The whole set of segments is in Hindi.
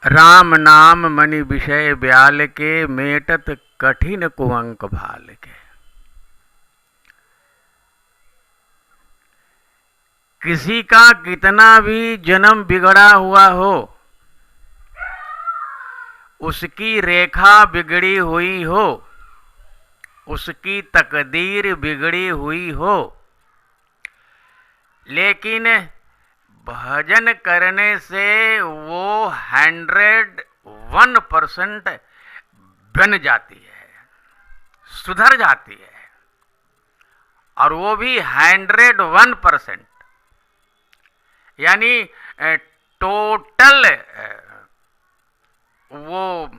राम नाम मणि विषय ब्याल के, मेटत कठिन कुअंक भाल के। किसी का कितना भी जन्म बिगड़ा हुआ हो, उसकी रेखा बिगड़ी हुई हो, उसकी तकदीर बिगड़ी हुई हो, लेकिन भजन करने से वो 101% बन जाती है, सुधर जाती है। और वो भी 101%, यानी टोटल वो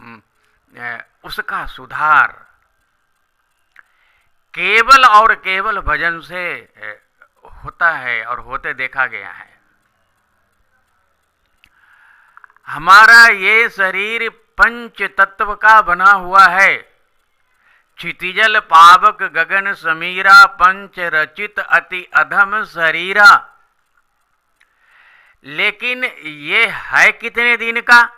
उसका सुधार केवल और केवल भजन से होता है और होते देखा गया है। हमारा ये शरीर पंच तत्व का बना हुआ है। क्षितिजल पावक गगन समीरा, पंच रचित अति अधम शरीरा। लेकिन ये है कितने दिन का?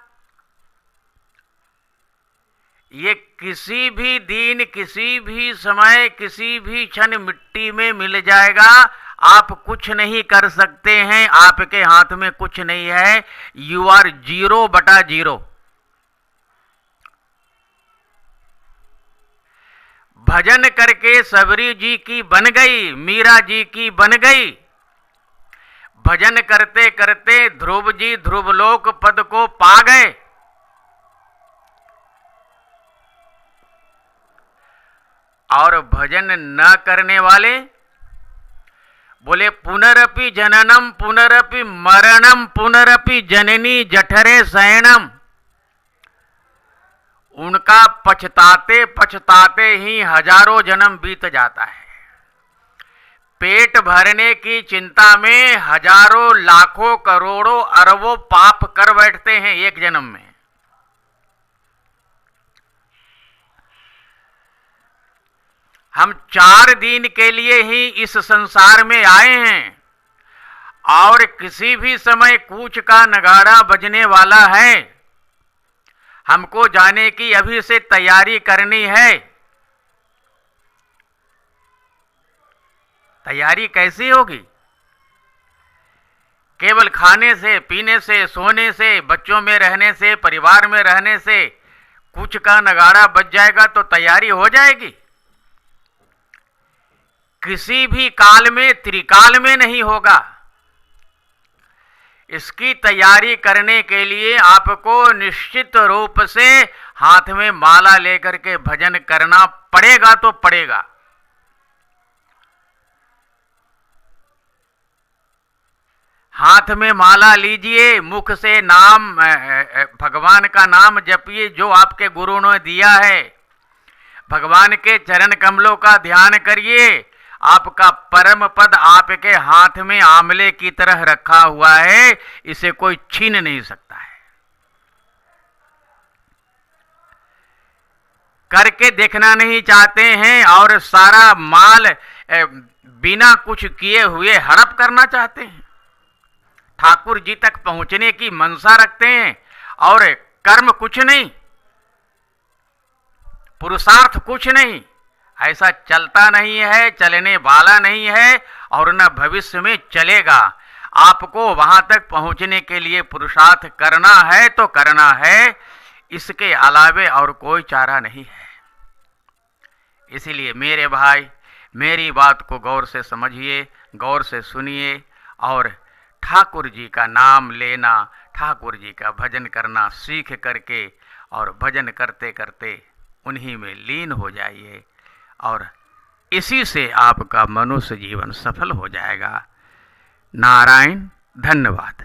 ये किसी भी दिन, किसी भी समय, किसी भी क्षण मिट्टी में मिल जाएगा। आप कुछ नहीं कर सकते हैं, आपके हाथ में कुछ नहीं है। You are 0/0। भजन करके सबरी जी की बन गई, मीरा जी की बन गई। भजन करते करते ध्रुव जी ध्रुवलोक पद को पा गए। और भजन न करने वाले बोले पुनरपि जननम पुनरपि मरणम पुनरपि जननी जठरे शयनम। उनका पछताते पछताते ही हजारों जन्म बीत जाता है। पेट भरने की चिंता में हजारों लाखों करोड़ों अरबों पाप कर बैठते हैं एक जन्म में। हम 4 दिन के लिए ही इस संसार में आए हैं और किसी भी समय कूच का नगाड़ा बजने वाला है। हमको जाने की अभी से तैयारी करनी है। तैयारी कैसी होगी? केवल खाने से, पीने से, सोने से, बच्चों में रहने से, परिवार में रहने से कूच का नगाड़ा बज जाएगा तो तैयारी हो जाएगी? किसी भी काल में, त्रिकाल में नहीं होगा। इसकी तैयारी करने के लिए आपको निश्चित रूप से हाथ में माला लेकर के भजन करना पड़ेगा तो पड़ेगा। हाथ में माला लीजिए, मुख से नाम, भगवान का नाम जपिए जो आपके गुरु ने दिया है। भगवान के चरण कमलों का ध्यान करिए। आपका परम पद आपके हाथ में आंवले की तरह रखा हुआ है, इसे कोई छीन नहीं सकता है। करके देखना नहीं चाहते हैं और सारा माल बिना कुछ किए हुए हड़प करना चाहते हैं। ठाकुर जी तक पहुंचने की मनसा रखते हैं और कर्म कुछ नहीं, पुरुषार्थ कुछ नहीं। ऐसा चलता नहीं है, चलने वाला नहीं है और न भविष्य में चलेगा। आपको वहां तक पहुंचने के लिए पुरुषार्थ करना है तो करना है, इसके अलावे और कोई चारा नहीं है। इसीलिए मेरे भाई, मेरी बात को गौर से समझिए, गौर से सुनिए और ठाकुर जी का नाम लेना, ठाकुर जी का भजन करना सीख करके और भजन करते करते उन्हीं में लीन हो जाइए और इसी से आपका मनुष्य जीवन सफल हो जाएगा। नारायण, धन्यवाद।